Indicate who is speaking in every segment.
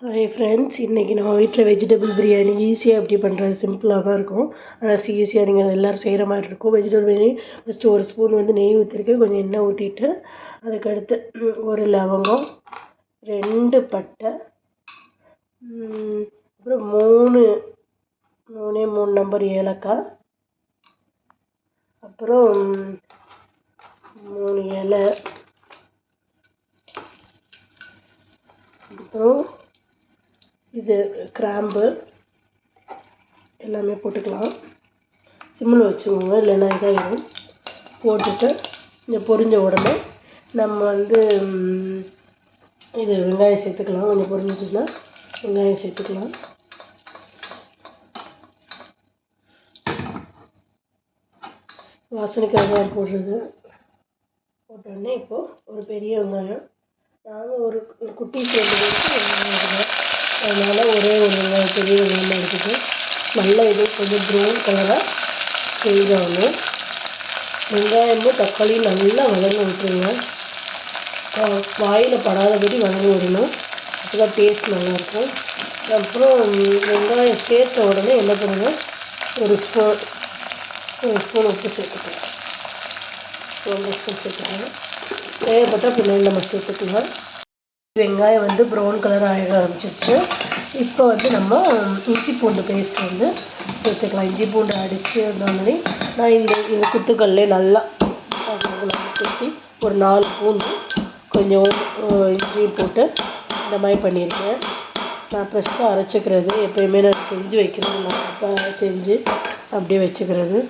Speaker 1: Hi friends, இன்றைக்கி நம்ம வீட்டில் வெஜிடபிள் பிரியாணி ஈஸியாக எப்படி பண்ணுறது, சிம்பிளாக தான் இருக்கும். ஆனால் ஈஸியாக நீங்கள் எல்லோரும் செய்கிற மாதிரி இருக்கும். வெஜிடபிள் பிரியாணி ஃபஸ்ட்டு ஒரு ஸ்பூன் வந்து நெய் ஊற்றிருக்கேன், கொஞ்சம் எண்ணெய் ஊற்றிட்டு அதுக்கடுத்து ஒரு லவங்கம், 2 பட்டை, அப்புறம் 3 நம்பர் ஏலக்காய், அப்புறம் 3 இலை, அப்புறம் இது கிராம்பு எல்லாமே போட்டுக்கலாம். சிம்மில் வச்சுக்கோங்க, இல்லைன்னா இதாகிடும். போட்டுட்டு இந்த பொரிஞ்ச உடனே நம்ம வந்து இது வெங்காயம் சேர்த்துக்கலாம். கொஞ்சம் பொரிஞ்சிட்டுனா வெங்காயம் சேர்த்துக்கலாம். வாசனைக்காக தான் போடுறது. போட்டோடனே இப்போது ஒரு பெரிய வெங்காயம், நாங்கள் ஒரு குட்டி சேர்ந்து வெங்காயம், அதனால் ஒரே ஒரு வெங்காயம், பெரிய வெங்காயம் எடுத்துட்டு நல்லா இது கொஞ்சம் ப்ரௌன் கலராக செஞ்சாகணும். வெங்காயமும் தக்காளியும் நல்லா வதங்க விட்டுருங்க. வாயில் படாதபடி வதங்க விடணும், அப்போ தான் டேஸ்ட் நல்லாயிருக்கும். அப்புறம் வெங்காயம் சேர்த்த உடனே என்ன பண்ணுங்கள், ஒரு ஸ்பூன் உப்பு சேர்த்துக்கலாம். 1 ஸ்பூன் சேர்த்துக்கலாம். தேவைப்பட்டால் பின்னாடி நம்ம சேர்த்துக்கலாம். வெங்காயம் வந்து ப்ரௌன் கலர் ஆக ஆரம்பிச்சிருச்சு. இப்போ வந்து நம்ம இஞ்சி பூண்டு பேஸ்ட் வந்து சேர்த்துக்கலாம். இஞ்சி பூண்டு அடித்து மாதிரி நான் இந்த குத்துக்கல்லே நல்லா குத்தி ஒரு 4 பூண்டு கொஞ்சம் இஞ்சி போட்டு இந்த மாதிரி பண்ணியிருக்கேன். நான் ஃப்ரெஷ்ஷாக அரைச்சிக்கிறது எப்போயுமே நான் செஞ்சு வைக்கிறது, நான் அப்போ செஞ்சு அப்படியே வச்சுக்கிறது.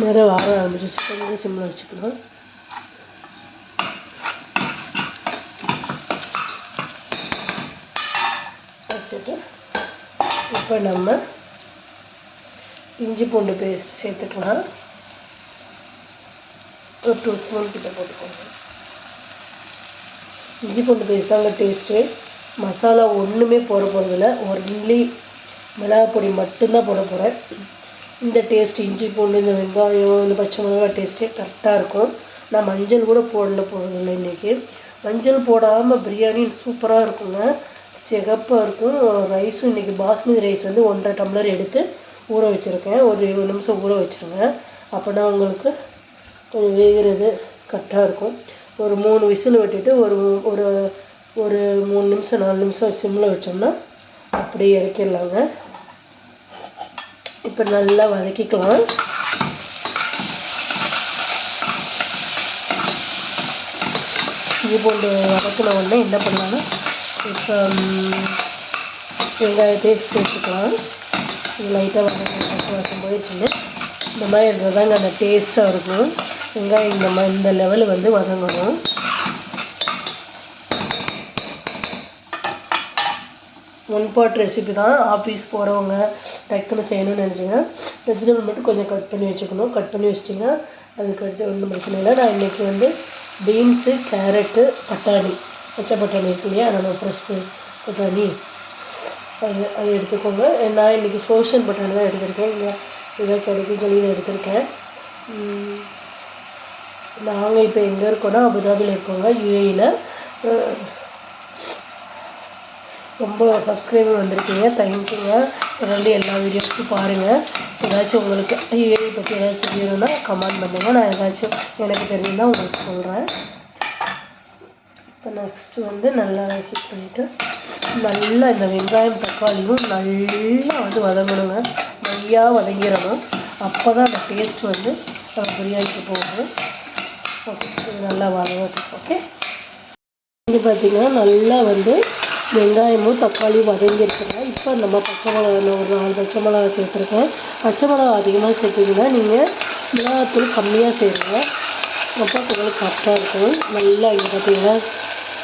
Speaker 1: நிறைய வர ஆரம்பிச்சிச்சு, கொஞ்சம் சிம்மில் வச்சுக்கலாம். வச்சுட்டு இப்போ நம்ம இஞ்சி பூண்டு பேஸ்ட் சேர்த்துக்கலாம். ஒரு 2 ஸ்பூன் கிட்ட போட்டுக்கோங்க. இஞ்சி பூண்டு பேஸ்ட் தாங்க டேஸ்ட்டு. மசாலா ஒன்றுமே போட போகிறதில்ல, ஒன்லி மிளகாய் பொடி மட்டும்தான் போட போகிறேன். இந்த டேஸ்ட் இஞ்சி பூண்டு, இந்த வெங்காயம், இந்த பச்சை மிளகாய் டேஸ்ட்டே கரெக்டாக இருக்கும். நான் மஞ்சள் கூட போடுறதில்லை இன்றைக்கி. மஞ்சள் போடாமல் பிரியாணி சூப்பராக இருக்குங்க, சிகப்பாக இருக்கும். ரைஸும் இன்றைக்கி பாஸ்மதி ரைஸ் வந்து 1.5 டம்ளர் எடுத்து ஊற வச்சுருக்கேன். ஒரு 20 நிமிஷம் ஊற வச்சுருங்க, அப்போனா உங்களுக்கு கொஞ்சம் வேகிறது கரெக்டாக இருக்கும். ஒரு 3 விசில் விட்டுட்டு ஒரு ஒரு ஒரு 3 நிமிஷம் 4 நிமிஷம் சிம்மில் வச்சோம்னா அப்படியே இறக்கிடலாங்க. இப்போ நல்லா வதக்கிக்கலாம். இஞ்சி பூண்டு வதக்கின உடனே என்ன பண்ணலான்னா இப்போ வெங்காயத்தையே சேர்த்துக்கலாம். லைட்டாக வதக்கம் போயிடுச்சுன்னு இந்த மாதிரி இருந்தால் தாங்க அந்த டேஸ்ட்டாக இருக்கும். வெங்காயம் இந்த லெவலு வந்து வதங்கணும். ஒன் பாட் ரெசிபி தான். ஆஃபீஸ் போகிறவங்க டக்குன்னு செய்யணும்னு நினச்சிங்க, வெஜிடபிள் மட்டும் கொஞ்சம் கட் பண்ணி வச்சுக்கணும். கட் பண்ணி வச்சிட்டிங்கன்னா அதுக்கடுத்து ஒன்றும் பிரச்சனை இல்லை. நான் இன்றைக்கி வந்து பீன்ஸு, கேரட்டு, பட்டாணி, பச்சை பட்டாணி இருக்கு இல்லையா, நம்ம ஃப்ரெஷ்ஷு பட்டாணி அது எடுத்துக்கோங்க. நான் இன்றைக்கி சோஷன் பட்டாணி தான் எடுத்திருக்கேன். இங்கே இதாக கிடைக்கும் சொல்லி எடுத்திருக்கேன். நாங்கள் இப்போ எங்கே இருக்கோன்னா அபுதாபியில் இருக்கோங்க, யுஏஇயில். ரொம்ப சப்ஸ்கிரைபர் வந்திருக்கீங்க, தேங்க்யூங்க. தொடர்ந்து எல்லா வீடியோஸும் பாருங்கள். ஏதாச்சும் உங்களுக்கு யுஏஇ பற்றி ஏதாச்சும் தெரியணும்னா கமெண்ட் பண்ணுங்கள், நான் ஏதாச்சும் எனக்கு தெரிஞ்சுன்னா உங்களுக்கு சொல்கிறேன். இப்போ நெக்ஸ்ட்டு வந்து நல்லா ஹீட் பண்ணிவிட்டு நல்லா இந்த வெங்காயம் தக்காளியும் நல்லா வந்து வதங்கணுங்க, நெய்யாக வதங்கிடணும். அப்போ தான் அந்த டேஸ்ட் வந்து நம்ம பிரியாணிக்கு போகும். ஓகே, இது நல்லா வதங்கட்டும். ஓகே, இது பார்த்திங்கன்னா நல்லா வந்து வெங்காயமும் தக்காளியும் வதங்கிருக்குங்க. இப்போ நம்ம பச்சை மிளகா, ஒரு 4 பச்சை மிளகா சேர்த்துருக்கேன். பச்சை மிளகா அதிகமாக சேர்த்திங்கன்னா நீங்கள் மிளகாத்தூள் கம்மியாக சேருங்க, அப்போ உங்களுக்கு கரெக்டாக இருக்கும். நல்லா இங்கே பார்த்திங்கன்னா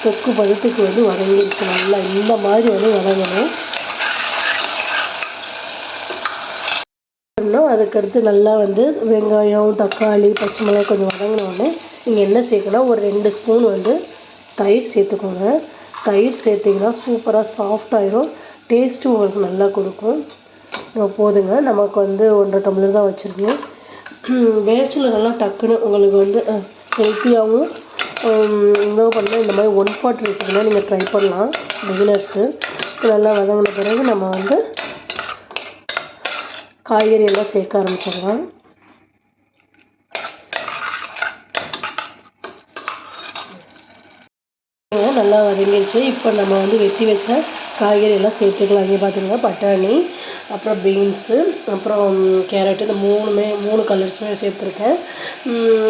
Speaker 1: தொக்கு பதத்துக்கு வந்து வதங்கிருக்கு. நல்லா இந்த மாதிரி வந்து வதங்கணும். அதுக்கடுத்து நல்லா வந்து வெங்காயம் தக்காளி பச்சை மிளகா கொஞ்சம் வதங்கினோடனே நீங்கள் என்ன சேர்க்கணும், ஒரு 2 ஸ்பூன் வந்து தயிர் சேர்த்துக்கோங்க. தயிர் சேர்த்திங்கன்னா சூப்பராக சாஃப்டாகிடும், டேஸ்ட்டும் உங்களுக்கு நல்லா கொடுக்கும். போதுங்க, நமக்கு வந்து 1.5 டம்ளர் தான் வச்சுருக்கேன். பேச்சுலரெல்லாம் டக்குன்னு உங்களுக்கு வந்து ஹெல்த்தியாகவும் என்ன பண்ணால் இந்த மாதிரி 1 pot ரெசிபினா நீங்கள் ட்ரை பண்ணலாம் பிகினர்ஸு. நல்லா வதங்கின பிறகு நம்ம வந்து காய்கறி எல்லாம் சேர்க்க ஆரம்பிச்சிடலாம். நல்லா வதங்கிடுச்சு. இப்போ நம்ம வந்து வெட்டி வச்ச காய்கறி எல்லாம் சேர்த்துக்கலாம். இங்கே பார்த்திங்கன்னா பட்டாணி, அப்புறம் பீன்ஸு, அப்புறம் கேரட்டு, இந்த 3 கலர்ஸுமே சேர்த்துருக்கேன்.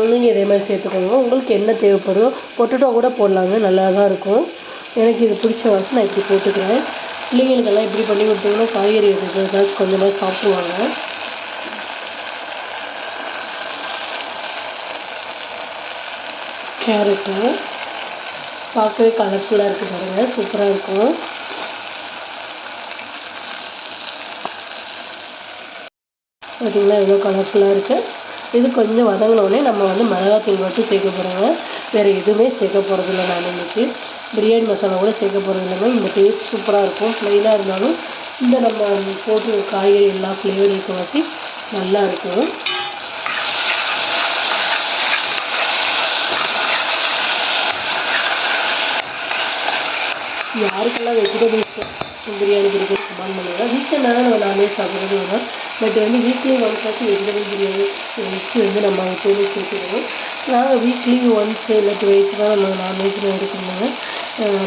Speaker 1: நீங்கள் இதே மாதிரி சேர்த்துக்கோங்க. உங்களுக்கு என்ன தேவைப்படுதோ பொட்டேட்டோ கூட போடலாங்க, நல்லா தான் இருக்கும். எனக்கு இது பிடிச்ச வாசி நான் இப்படி போட்டுக்கிறேன். பிள்ளைங்களுக்கெல்லாம் இப்படி பண்ணி கொடுத்தீங்கன்னா காய்கறி ஏதாச்சும் கொஞ்சமாக சாப்பிடுவாங்க. கேரட்டு பார்க்கவே கலர்ஃபுல்லாக இருக்குது பாருங்கள், சூப்பராக இருக்கும். பார்த்திங்கன்னா எவ்வளோ கலர்ஃபுல்லாக இருக்குது. இது கொஞ்சம் வதங்கினோடனே நம்ம வந்து மிளகாத்தூள் மட்டும் சேர்க்க போகிறோங்க. வேறு எதுவுமே சேர்க்க போகிறதில்ல. நான் இன்றைக்கி பிரியாணி மசாலா கூட சேர்க்க போகிறது இல்லைங்க. இந்த டேஸ்ட் சூப்பராக இருக்கும். ப்ளைனாக இருந்தாலும் இந்த நம்ம போட்டு காய்கறி எல்லாம் ஃப்ளேவர் இருக்கவாசி நல்லா இருக்கும். யாருக்கெல்லாம் வெஜிடபிள்ஸ் பிரியாணி பிடிக்கும் கமெண்ட் பண்ணுங்கள். வீக்கெண்டாக நம்ம நான்வெஜ் சாப்பிட்றது வரும். பட் வந்து வீக்லி ஒன்ஸாச்சும் வெஜிடபிள் பிரியாணி வச்சு வந்து நம்ம எப்போதுமே சேர்த்துக்கணும். நாங்கள் வீக்லி ஒன்ஸ் இல்லை 2 days தான் நம்ம நான்வெஜ்ஜில் எடுக்கணுங்க.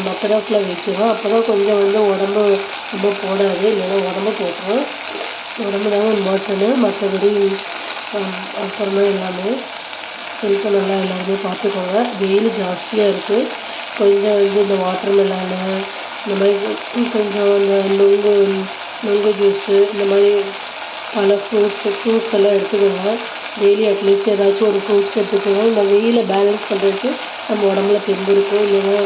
Speaker 1: மற்ற நாட்டில் வச்சுருவோம். அப்போ தான் கொஞ்சம் வந்து உடம்பு ரொம்ப போடாது, இல்லைன்னா உடம்பு போட்டுரும். உடம்பு தாங்க இம்பார்ட்டனு. மற்றபடி அப்புறமா எல்லாமே ஹெல்த்தை நல்லா எல்லாருமே பார்த்துக்கோங்க. வெயில் ஜாஸ்தியாக இருக்குது. கொஞ்சம் வந்து இந்த வாட்டர் மெலானு, இந்த மாதிரி கொஞ்சம் இந்த நுங்கு ஜூஸு, இந்த மாதிரி பல ஃப்ரூட்ஸ் எல்லாம் எடுத்துக்கோங்க. டெய்லி அட்லீஸ்ட் ஏதாச்சும் ஒரு ஃப்ரூட்ஸ் எடுத்துக்கோங்க. இந்த வெயிலை பேலன்ஸ் பண்ணுறதுக்கு நம்ம உடம்புல தெம்பு இருக்கும், இல்லைன்னா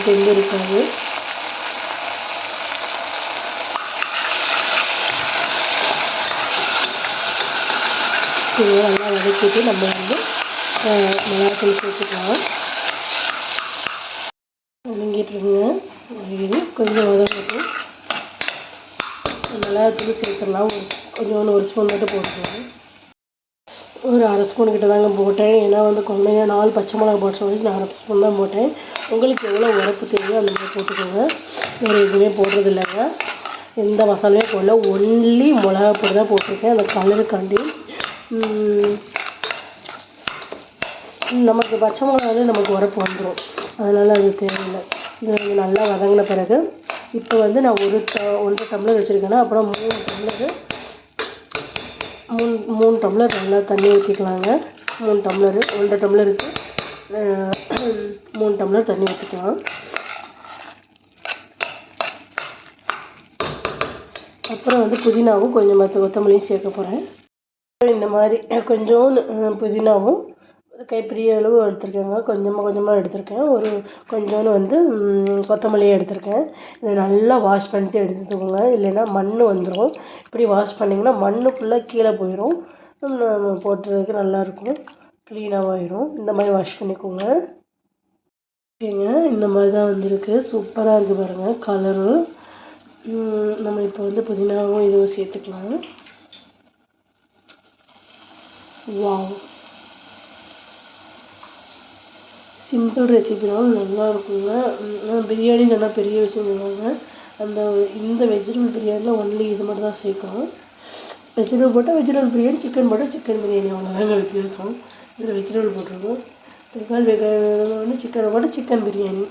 Speaker 1: தெம்பு இருக்காது. நல்லா வதக்கிட்டு நம்ம வந்து மிளகாத்தூள் சேர்த்துக்கலாம். வதங்கிட்டுருங்க. இது கொஞ்சம் வதங்கட்டும். மிளகாத்தூள் சேர்த்துடலாம். கொஞ்சோண்டு 1 ஸ்பூன் மட்டும் போட்டுக்கலாம். ஒரு 1/2 ஸ்பூன் கிட்ட தாங்க போட்டேன். ஏன்னா வந்து குழந்தைங்க 4 பச்சை மிளகா போட்ட வச்சு நான் 1/2 ஸ்பூன் தான் போட்டேன். உங்களுக்கு எவ்வளோ உரப்பு தேவையோ அந்த மாதிரி போட்டுக்கோங்க. வேறு எதுவுமே போடுறது இல்லைங்க. எந்த மசாலாவே போடல, ஒன்லி மிளகா பொடி தான் போட்டிருக்கேன். அந்த கலருக்காண்டி. நமக்கு பச்சை மிளகாவே நமக்கு உரப்பு வந்துடும், அதனால் அது தேவையில்லை. இது வந்து நல்லா வதங்கின பிறகு இப்போ வந்து நான் 1 டம்ளர் வச்சுருக்கேன்னா அப்புறம் 3 டம்ளர் நல்லா தண்ணி ஊற்றிக்கலாங்க. 3 டம்ளரு 1 டம்ளருக்கு 3 டம்ளர் தண்ணி ஊற்றிக்கலாம். அப்புறம் வந்து புதினாவும் கொஞ்சம் கொத்தமல்லியும் சேர்க்க போகிறேன். இந்த மாதிரி கொஞ்சோண்டு புதினாவும் கைப்பிடி அளவு எடுத்துருக்கேங்க. கொஞ்சமாக எடுத்திருக்கேன். கொஞ்சோண்டு வந்து கொத்தமல்லியை எடுத்திருக்கேன். இதை நல்லா வாஷ் பண்ணிட்டு எடுத்துக்கோங்க, இல்லைன்னா மண் வந்துடும். இப்படி வாஷ் பண்ணிங்கன்னா மண் ஃபுல்லாக கீழே போயிடும். நம்ம போட்டுறதுக்கு நல்லாயிருக்கும், க்ளீனாக ஆயிடும். இந்த மாதிரி வாஷ் பண்ணிக்கோங்க. ஓகேங்க, இந்த மாதிரி தான் வந்திருக்கு. சூப்பராக இருக்குது பாருங்கள் கலரு. நம்ம இப்போ வந்து புதினாவும் இதுவும் சேர்த்துக்கலாம். வாவ், சிம்பிள் ரெசிபினாலும் நல்லா இருக்குங்க. பிரியாணி நல்லா பெரிய விஷயம் சொல்லுவாங்க. இந்த வெஜிடபிள் பிரியாணியில் ஒன்லி இது மட்டும் தான் சேர்க்கணும். வெஜிடபிள் போட்டால் வெஜிடபிள் பிரியாணி, சிக்கன் போட்டால் சிக்கன் பிரியாணி, அவ்வளோதாங்க வித்தியாசம். இதில் வெஜிடபிள் போட்டிருக்கோம். தக்காளி வெங்காயம் வந்து சிக்கனை போட்டால் சிக்கன் பிரியாணி.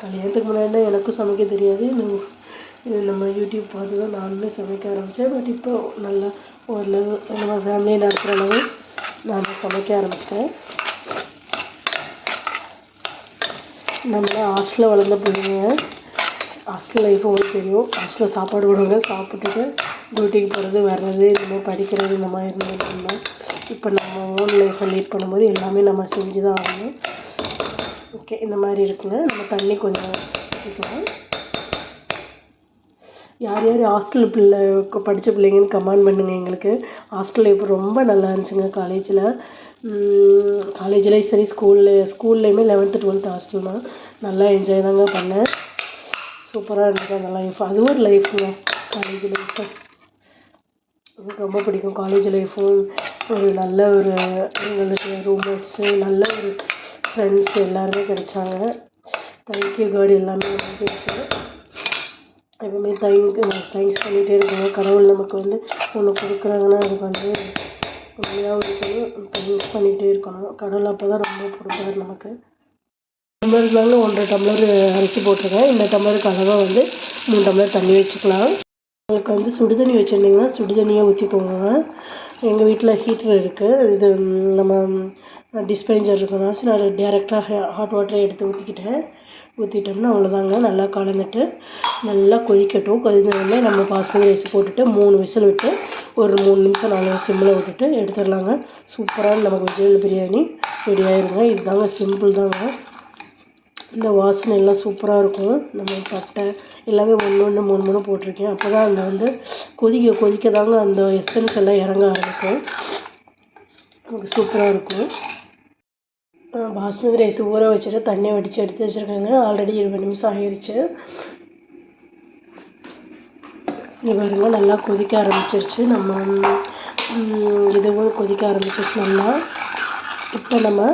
Speaker 1: கல்யாணத்துக்கு முன்னாடி எனக்கும் சமைக்க தெரியாது. நம்ம யூடியூப் பார்த்து தான் நானுமே சமைக்க ஆரம்பித்தேன். பட் இப்போ நல்லா ஓரளவு நம்ம ஃபேமிலியை நடத்துகிற அளவு நான் சமைக்க ஆரம்பிச்சிட்டேன். நம்மளாம் ஹாஸ்டலில் வளர்ந்த பிள்ளைங்க. ஹாஸ்டல் லைஃப் உங்களுக்கு தெரியும். ஹாஸ்டலில் சாப்பாடு விடுவாங்க, சாப்பிட்டுட்டு டியூட்டிக்கு போகிறது வர்றது, இந்த மாதிரி படிக்கிறது, இந்த மாதிரி இருந்தோம். இப்போ நம்ம ஓன் லைஃப்பை லீட் பண்ணும்போது எல்லாமே நம்ம செஞ்சு தான் ஆகணும். ஓகே, இந்த மாதிரி இருக்குங்க. நம்ம தண்ணி கொஞ்சம் ஊற்றிக்கலாம். யார் ஹாஸ்டல் படித்த பிள்ளைங்கன்னு கமெண்ட் பண்ணுங்கள். எங்களுக்கு ஹாஸ்டல் லைஃப் ரொம்ப நல்லா இருந்துச்சுங்க. காலேஜ்லேயும் சரி, ஸ்கூல்லேயுமே 11th 12th ஹாஸ்டல் தான். நல்லா என்ஜாய் தாங்க பண்ணேன். சூப்பராக இருந்துச்சு அந்த லைஃப். அது ஒரு லைஃப்புங்க காலேஜ் லைஃப்பு. எனக்கு ரொம்ப பிடிக்கும். காலேஜ் லைஃப்பும் ஒரு நல்ல ஒரு எங்களுக்கு ரூம்மேட்ஸு, நல்ல ஒரு ஃப்ரெண்ட்ஸ் எல்லாருமே கிடைச்சாங்க. தேங்க்யூ காட் எல்லாமே முடிஞ்சிருக்கு. எப்பவுமே தேங்க்ஸ் பண்ணிகிட்டே இருக்கணும். கடவுள் நமக்கு வந்து ஒன்று கொடுக்குறாங்கன்னா அதுக்கு வந்து உண்மையாகவும் இருக்கணும், தேங்க்ஸ் பண்ணிகிட்டே இருக்கணும். கடவுள் அப்போ தான் ரொம்ப கொடுப்பாரு நமக்கு. டம்ளர்னாலும் 1.5 டம்ளர் அரிசி போட்டிருக்கேன். இந்த டம்ளருக்கு அளவாக வந்து 3 டம்ளர் தண்ணி வச்சுக்கலாம். உங்களுக்கு வந்து சுடுதண்ணி வச்சுருந்தீங்கன்னா சுடுதண்ணியே ஊற்றிக்கோங்க. எங்கள் வீட்டில் ஹீட்டர் இருக்குது. இது நம்ம டிஸ்பென்சர் இருக்குன்னா நான் டேரெக்டாக ஹாட் வாட்டரை எடுத்து ஊற்றிட்டோம்னா அவ்வளோதாங்க. நல்லா கலந்துட்டு நல்லா கொதிக்கட்டும். கொதித்தோடனே நம்ம பாஸ்மதி ரைஸ் போட்டுட்டு 3 விசில் விட்டு ஒரு 3 நிமிஷம் 4 நிமிஷம் சிம்மில் விட்டுட்டு எடுத்துடலாங்க. சூப்பராக நமக்கு வெஜிடபிள் பிரியாணி ரெடி ஆயிருங்க. இதுதாங்க சிம்பிள் தாங்க. இந்த வாசனை எல்லாம் சூப்பராக இருக்கும். நம்ம பட்டை எல்லாமே 3 போட்டிருக்கேன். அப்போ தான் அந்த வந்து கொதிக்க தாங்க அந்த எசன்ஸ் எல்லாம் இறங்க ஆரம்பிக்கும். நமக்கு சூப்பராக இருக்கும். பாஸ்மதி ரைஸ் ஊற வச்சுட்டு தண்ணியை வடித்து எடுத்து வச்சுருக்கேங்க. ஆல்ரெடி 20 நிமிஷம் ஆகிருச்சு. இங்கே பாருங்க நல்லா கொதிக்க ஆரம்பிச்சிருச்சு. நம்ம இதுவும் கொதிக்க ஆரம்பிச்சிருச்சு நல்லா. இப்போ நம்ம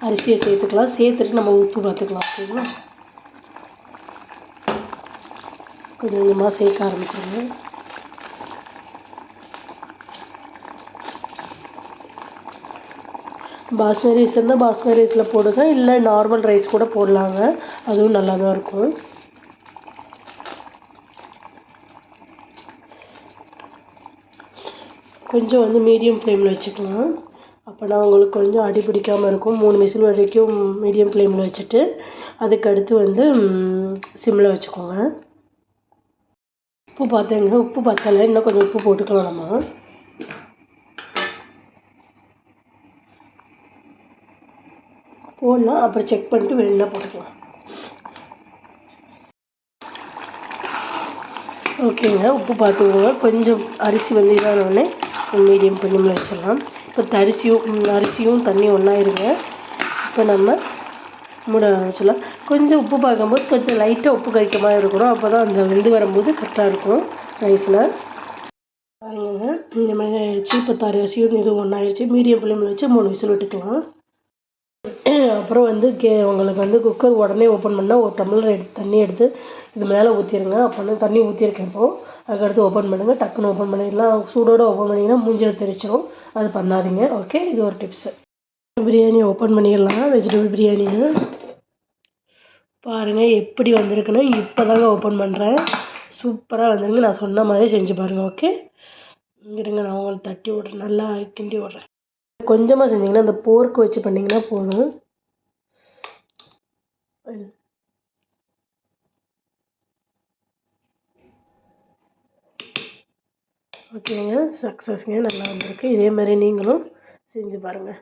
Speaker 1: அரிசியை சேர்த்துக்கலாம். சேர்த்துட்டு நம்ம உப்பு பார்த்துக்கலாம். ஓகேங்களா? கொஞ்சம் கொஞ்சமாக சேர்க்க ஆரம்பிச்சிருங்க. பாஸ்மதி ரைஸ் இருந்தால் பாஸ்மதி ரைஸில் போடுங்க, இல்லை நார்மல் ரைஸ் கூட போடலாங்க. அதுவும் நல்லா தான் இருக்கும். கொஞ்சம் வந்து மீடியம் ஃப்ளேமில் வச்சுக்கலாம். அப்போனா உங்களுக்கு கொஞ்சம் அடி பிடிக்காமல் இருக்கும். 3 விசில் வரைக்கும் மீடியம் ஃப்ளேமில் வச்சுட்டு அதுக்கடுத்து வந்து சிம்மில் வச்சுக்கோங்க. உப்பு பார்த்தேங்க, உப்பு பத்தலை, இன்னும் கொஞ்சம் உப்பு போட்டுக்கலாம். நம்ம போடலாம், அப்புறம் செக் பண்ணிட்டு வேணும்னா போட்டுக்கலாம். ஓகேங்க, உப்பு பார்த்துக்கோங்க. கொஞ்சம் அரிசி வந்து இதானோடனே மீடியம் ஃப்ளேமில் வச்சிடலாம். இப்போ அரிசியும் தண்ணி ஒன்றாயிருங்க. இப்போ நம்ம மூட ஆரம்பிச்சிடலாம். கொஞ்சம் உப்பு பார்க்கும்போது கொஞ்சம் லைட்டாக உப்பு கறிக்க மாதிரி இருக்கணும். அப்போ தான் அந்த வெந்து வரும்போது கரெக்டாக இருக்கும் ரைஸில். பாருங்க, இந்த மாதிரி ஆயிடுச்சு. இப்போ அரிசியும் இதுவும் ஒன்றாயிருச்சு. மீடியம் ஃப்ளேமில் வச்சு 3 விசில் விட்டுக்கலாம். அப்புறம் வந்து உங்களுக்கு வந்து குக்கர் உடனே ஓப்பன் பண்ணால் 1 டம்ளர் தண்ணி எடுத்து இது மேலே ஊற்றிடுங்க. அப்போ தண்ணி ஊற்றிருக்கேன். இப்போது அதுக்கடுத்து ஓப்பன் பண்ணுங்கள். டக்குன்னு ஓப்பன் பண்ணிடலாம். சூடோடு ஓப்பன் பண்ணிங்கன்னா மூஞ்சில் தெரிச்சிடும். அது பண்ணாதீங்க. ஓகே, இது ஒரு டிப்ஸு. பிரியாணி ஓப்பன் பண்ணிடலாம். வெஜிடபிள் பிரியாணின்னு பாருங்கள் எப்படி வந்திருக்குன்னு. இப்போ தாங்க ஓப்பன் பண்ணுறேன். சூப்பராக வந்துருங்க. நான் சொன்ன மாதிரி செஞ்சு பாருங்கள். ஓகே, இருங்க நான் உங்களுக்கு தட்டி விட்றேன், நல்லா கிண்டி விட்றேன். கொஞ்சமாக செஞ்சிங்கன்னா அந்த போர்க்கு வச்சு பண்ணிங்கன்னா போதும். ஓகேங்க, சக்ஸஸ்ங்க, நல்லா வந்திருக்கு. இதே மாதிரி நீங்களும் செஞ்சு பாருங்கள்.